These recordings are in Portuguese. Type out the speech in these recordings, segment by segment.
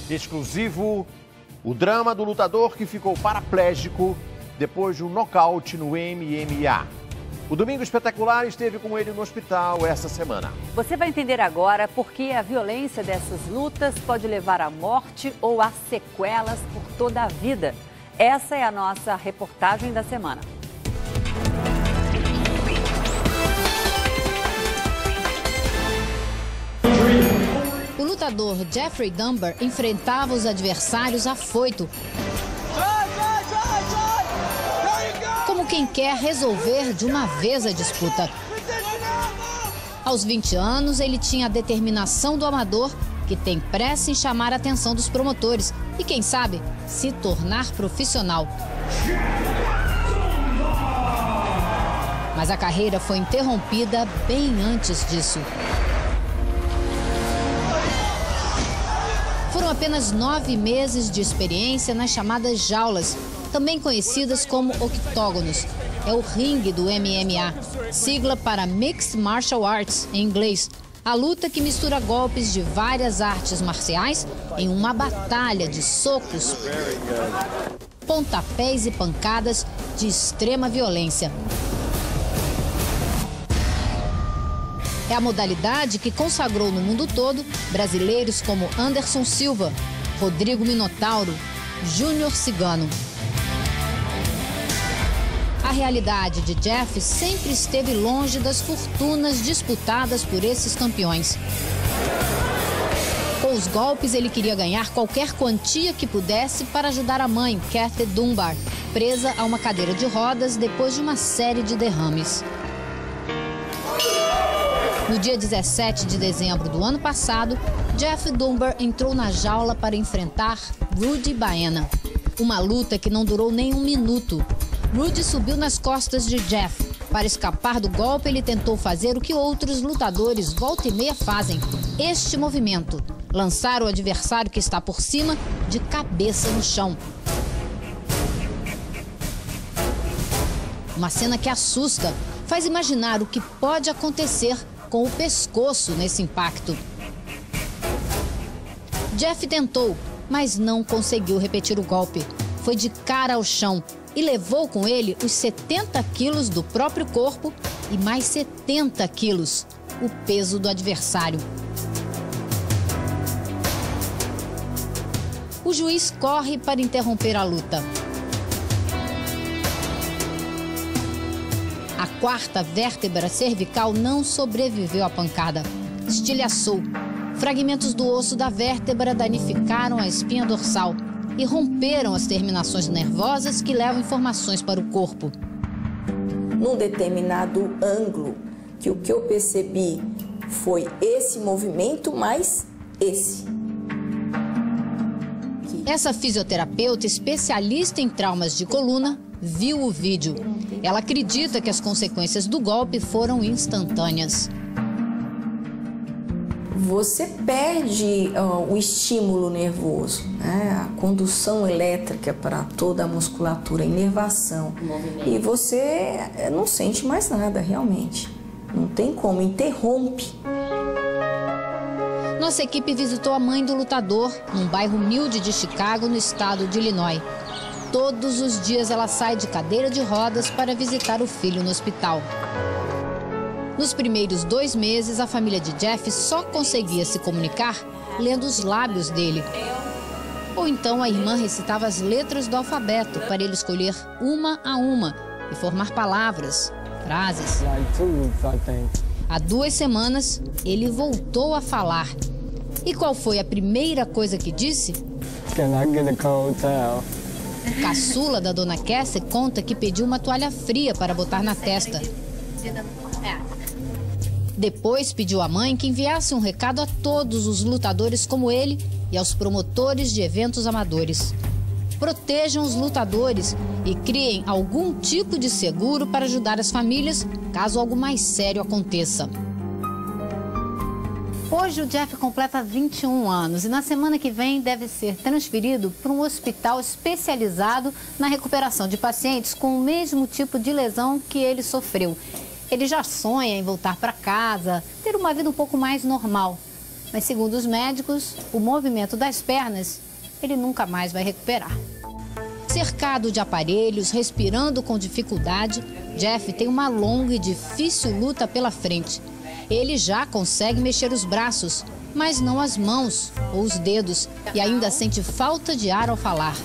Exclusivo, o drama do lutador que ficou paraplégico depois de um nocaute no MMA. O Domingo Espetacular esteve com ele no hospital essa semana. Você vai entender agora por que a violência dessas lutas pode levar à morte ou a sequelas por toda a vida. Essa é a nossa reportagem da semana. O lutador Jeffrey Dahmer enfrentava os adversários afoito, como quem quer resolver de uma vez a disputa. Aos 20 anos, ele tinha a determinação do amador, que tem pressa em chamar a atenção dos promotores e, quem sabe, se tornar profissional. Mas a carreira foi interrompida bem antes disso. Foram apenas 9 meses de experiência nas chamadas jaulas, também conhecidas como octógonos. É o ringue do MMA, sigla para Mixed Martial Arts em inglês. A luta que mistura golpes de várias artes marciais em uma batalha de socos, pontapés e pancadas de extrema violência. É a modalidade que consagrou no mundo todo brasileiros como Anderson Silva, Rodrigo Minotauro, Júnior Cigano. A realidade de Jeff sempre esteve longe das fortunas disputadas por esses campeões. Com os golpes, ele queria ganhar qualquer quantia que pudesse para ajudar a mãe, Kathy Dunbar, presa a uma cadeira de rodas depois de uma série de derrames. No dia 17 de dezembro do ano passado, Jeff Dunbar entrou na jaula para enfrentar Rudy Baena. Uma luta que não durou nem um minuto. Rudy subiu nas costas de Jeff. Para escapar do golpe, ele tentou fazer o que outros lutadores volta e meia fazem. Este movimento: lançar o adversário que está por cima de cabeça no chão. Uma cena que assusta, faz imaginar o que pode acontecer com o pescoço nesse impacto. Jeff tentou, mas não conseguiu repetir o golpe. Foi de cara ao chão e levou com ele os 70 quilos do próprio corpo e mais 70 quilos, o peso do adversário. O juiz corre para interromper a luta. A quarta vértebra cervical não sobreviveu à pancada. Estilhaçou. Fragmentos do osso da vértebra danificaram a espinha dorsal e romperam as terminações nervosas que levam informações para o corpo. Num determinado ângulo, que o que eu percebi foi esse movimento mais esse. Essa fisioterapeuta especialista em traumas de coluna viu o vídeo. Ela acredita que as consequências do golpe foram instantâneas. Você perde o estímulo nervoso, né? A condução elétrica para toda a musculatura, a inervação. E você não sente mais nada, realmente. Não tem como, interrompe. Nossa equipe visitou a mãe do lutador num bairro humilde de Chicago, no estado de Illinois. Todos os dias ela sai de cadeira de rodas para visitar o filho no hospital. Nos primeiros 2 meses, a família de Jeff só conseguia se comunicar lendo os lábios dele. Ou então a irmã recitava as letras do alfabeto para ele escolher uma a uma e formar palavras, frases. Há 2 semanas, ele voltou a falar. E qual foi a primeira coisa que disse? O caçula da dona Cassie conta que pediu uma toalha fria para botar na testa. Depois pediu à mãe que enviasse um recado a todos os lutadores como ele e aos promotores de eventos amadores. Protejam os lutadores e criem algum tipo de seguro para ajudar as famílias caso algo mais sério aconteça. Hoje o Jeff completa 21 anos e na semana que vem deve ser transferido para um hospital especializado na recuperação de pacientes com o mesmo tipo de lesão que ele sofreu. Ele já sonha em voltar para casa, ter uma vida um pouco mais normal. Mas segundo os médicos, o movimento das pernas, ele nunca mais vai recuperar. Cercado de aparelhos, respirando com dificuldade, Jeff tem uma longa e difícil luta pela frente. Ele já consegue mexer os braços, mas não as mãos ou os dedos, e ainda sente falta de ar ao falar.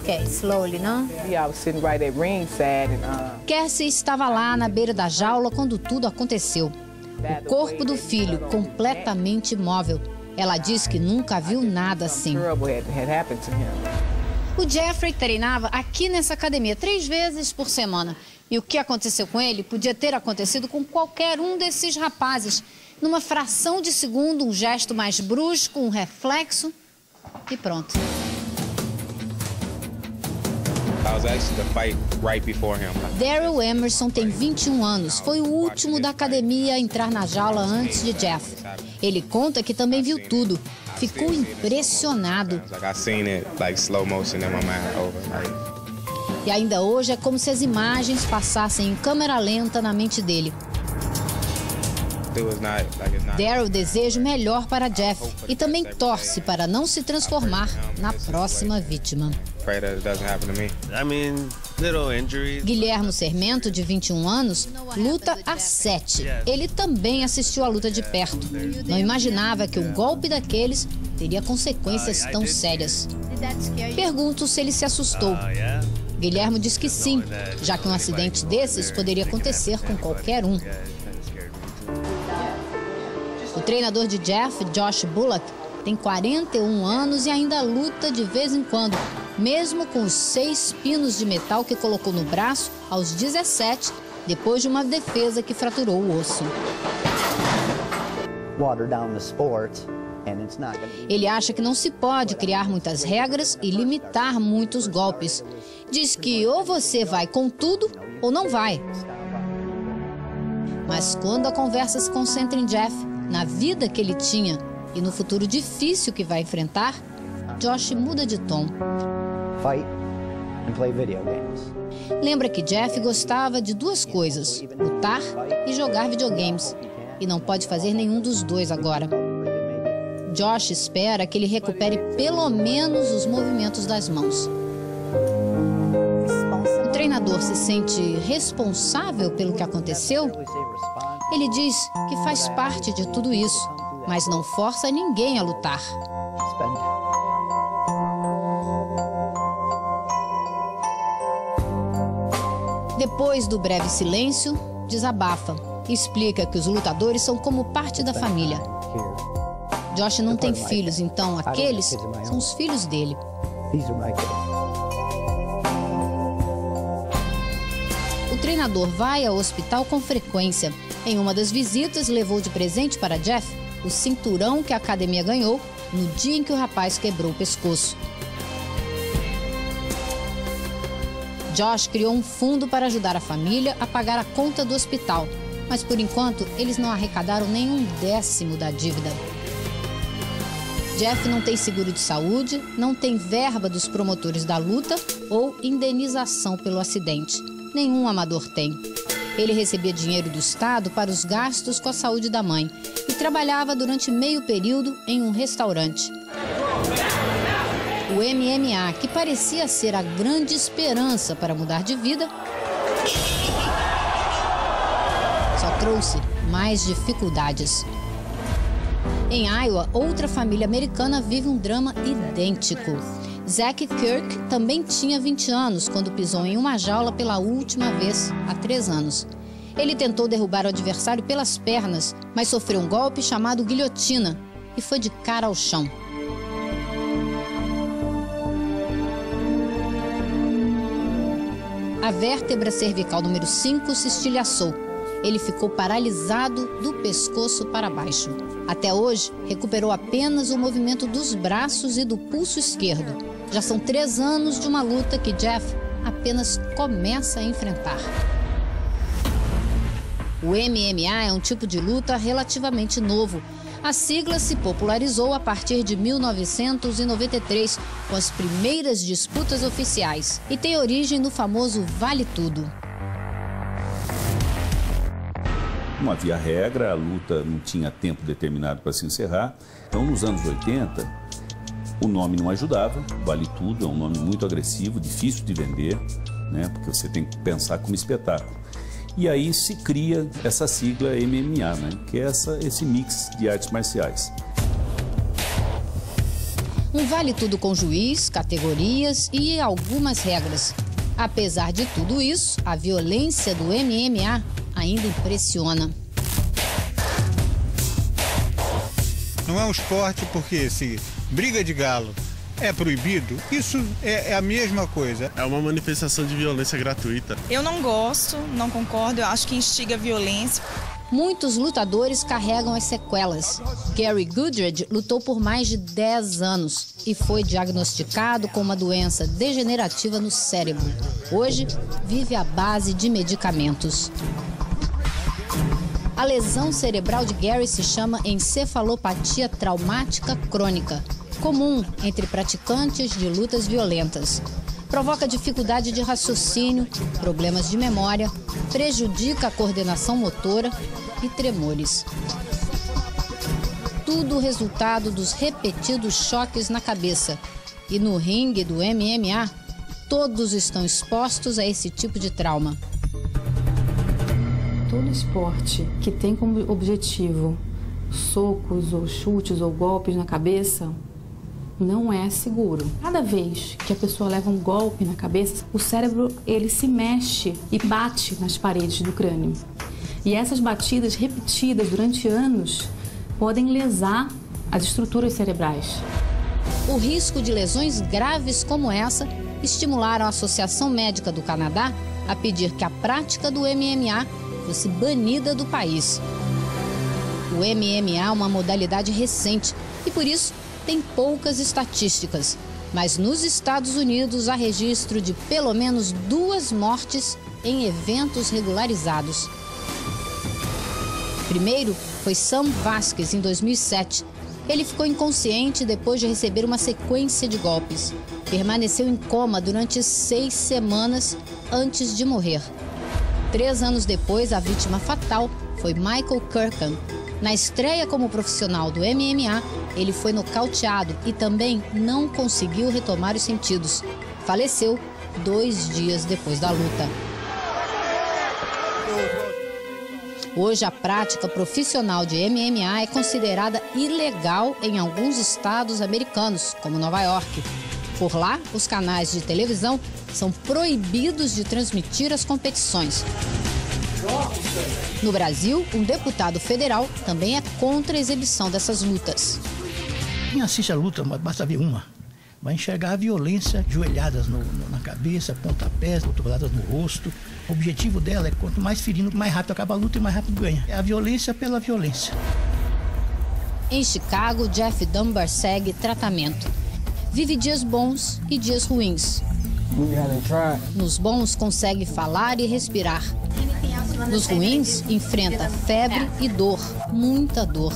Okay, slowly, não? Cassie estava lá na beira da jaula quando tudo aconteceu. O corpo do filho completamente imóvel. Ela diz que nunca viu nada assim. O Jeffrey treinava aqui nessa academia 3 vezes por semana. E o que aconteceu com ele podia ter acontecido com qualquer um desses rapazes. Numa fração de segundo, um gesto mais brusco, um reflexo e pronto. Daryl Emerson tem 21 anos. Foi o último da academia a entrar na jaula antes de Jeff. Ele conta que também viu tudo. Ficou impressionado. E ainda hoje é como se as imagens passassem em câmera lenta na mente dele. Daryl deseja o melhor para Jeff e também torce para não se transformar na próxima vítima. Guilhermo Sermento, de 21 anos, luta há 7. Ele também assistiu à luta de perto. Não imaginava que um golpe daqueles teria consequências tão sérias. Pergunto se ele se assustou. Guilhermo diz que sim, já que um acidente desses poderia acontecer com qualquer um. O treinador de Jeff, Josh Bullock, tem 41 anos e ainda luta de vez em quando, mesmo com os 6 pinos de metal que colocou no braço aos 17, depois de uma defesa que fraturou o osso. Ele acha que não se pode criar muitas regras e limitar muitos golpes. Diz que ou você vai com tudo ou não vai. Mas quando a conversa se concentra em Jeff, na vida que ele tinha e no futuro difícil que vai enfrentar, Josh muda de tom. Lembra que Jeff gostava de 2 coisas, lutar e jogar videogames. E não pode fazer nenhum dos 2 agora. Josh espera que ele recupere pelo menos os movimentos das mãos. O treinador se sente responsável pelo que aconteceu? Ele diz que faz parte de tudo isso, mas não força ninguém a lutar. Depois do breve silêncio, desabafa e explica que os lutadores são como parte da família. Josh não tem filhos, então aqueles são os filhos dele. O treinador vai ao hospital com frequência. Em uma das visitas, levou de presente para Jeff o cinturão que a academia ganhou no dia em que o rapaz quebrou o pescoço. Josh criou um fundo para ajudar a família a pagar a conta do hospital, mas por enquanto eles não arrecadaram nem 1/10 da dívida. Jeff não tem seguro de saúde, não tem verba dos promotores da luta ou indenização pelo acidente. Nenhum amador tem. Ele recebia dinheiro do Estado para os gastos com a saúde da mãe e trabalhava durante meio período em um restaurante. O MMA, que parecia ser a grande esperança para mudar de vida, só trouxe mais dificuldades. Em Iowa, outra família americana vive um drama idêntico. Zach Kirk também tinha 20 anos quando pisou em uma jaula pela última vez, há 3 anos. Ele tentou derrubar o adversário pelas pernas, mas sofreu um golpe chamado guilhotina e foi de cara ao chão. A vértebra cervical número 5 se estilhaçou. Ele ficou paralisado do pescoço para baixo. Até hoje, recuperou apenas o movimento dos braços e do pulso esquerdo. Já são 3 anos de uma luta que Jeff apenas começa a enfrentar. O MMA é um tipo de luta relativamente novo. A sigla se popularizou a partir de 1993, com as primeiras disputas oficiais, e tem origem no famoso Vale Tudo. Não havia regra, a luta não tinha tempo determinado para se encerrar. Então, nos anos 80, o nome não ajudava, Vale Tudo é um nome muito agressivo, difícil de vender, né? Porque você tem que pensar como espetáculo. E aí se cria essa sigla MMA, né? Que é esse mix de artes marciais. Um Vale Tudo com juiz, categorias e algumas regras. Apesar de tudo isso, a violência do MMA ainda impressiona. Não é um esporte porque se briga de galo é proibido, isso é a mesma coisa. É uma manifestação de violência gratuita. Eu não gosto, não concordo, eu acho que instiga a violência. Muitos lutadores carregam as sequelas. Gary Goodridge lutou por mais de 10 anos e foi diagnosticado com uma doença degenerativa no cérebro. Hoje, vive à base de medicamentos. A lesão cerebral de Gary se chama encefalopatia traumática crônica, comum entre praticantes de lutas violentas. Provoca dificuldade de raciocínio, problemas de memória, prejudica a coordenação motora e tremores. Tudo resultado dos repetidos choques na cabeça. E no ringue do MMA, todos estão expostos a esse tipo de trauma. Todo esporte que tem como objetivo socos ou chutes ou golpes na cabeça não é seguro. Cada vez que a pessoa leva um golpe na cabeça, o cérebro ele se mexe e bate nas paredes do crânio. E essas batidas repetidas durante anos podem lesar as estruturas cerebrais. O risco de lesões graves como essa estimularam a Associação Médica do Canadá a pedir que a prática do MMA fosse banida do país. O MMA é uma modalidade recente e, por isso, tem poucas estatísticas. Mas nos Estados Unidos há registro de pelo menos 2 mortes em eventos regularizados. Primeiro foi Sam Vasquez, em 2007. Ele ficou inconsciente depois de receber uma sequência de golpes. Permaneceu em coma durante 6 semanas antes de morrer. 3 anos depois, a vítima fatal foi Michael Kirkham. Na estreia como profissional do MMA, ele foi nocauteado e também não conseguiu retomar os sentidos. Faleceu 2 dias depois da luta. Hoje, a prática profissional de MMA é considerada ilegal em alguns estados americanos, como Nova York. Por lá, os canais de televisão são proibidos de transmitir as competições. No Brasil, um deputado federal também é contra a exibição dessas lutas. Quem assiste a luta, basta ver uma, vai enxergar a violência, joelhadas na cabeça, pontapés, cotoveladas no rosto. O objetivo dela é quanto mais ferindo, mais rápido acaba a luta e mais rápido ganha. É a violência pela violência. Em Chicago, Jeff Dunbar segue tratamento. Vive dias bons e dias ruins. Nos bons, consegue falar e respirar. Nos ruins, enfrenta febre e dor, muita dor.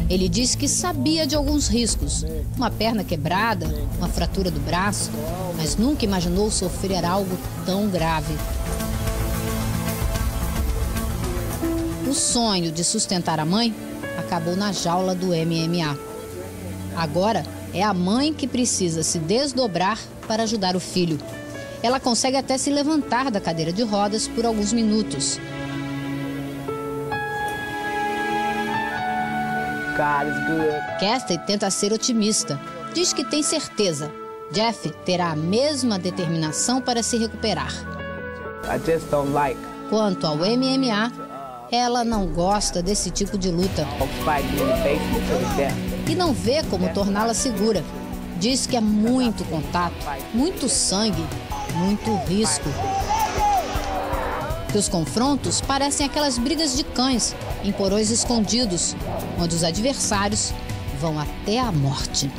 Ele diz que sabia de alguns riscos, uma perna quebrada, uma fratura do braço, mas nunca imaginou sofrer algo tão grave. O sonho de sustentar a mãe acabou na jaula do MMA. Agora é a mãe que precisa se desdobrar para ajudar o filho. Ela consegue até se levantar da cadeira de rodas por alguns minutos. Kathy tenta ser otimista. Diz que tem certeza. Jeff terá a mesma determinação para se recuperar. Quanto ao MMA, ela não gosta desse tipo de luta. E não vê como torná-la segura. Diz que é muito contato, muito sangue, muito risco. Que os confrontos parecem aquelas brigas de cães em porões escondidos, onde os adversários vão até a morte.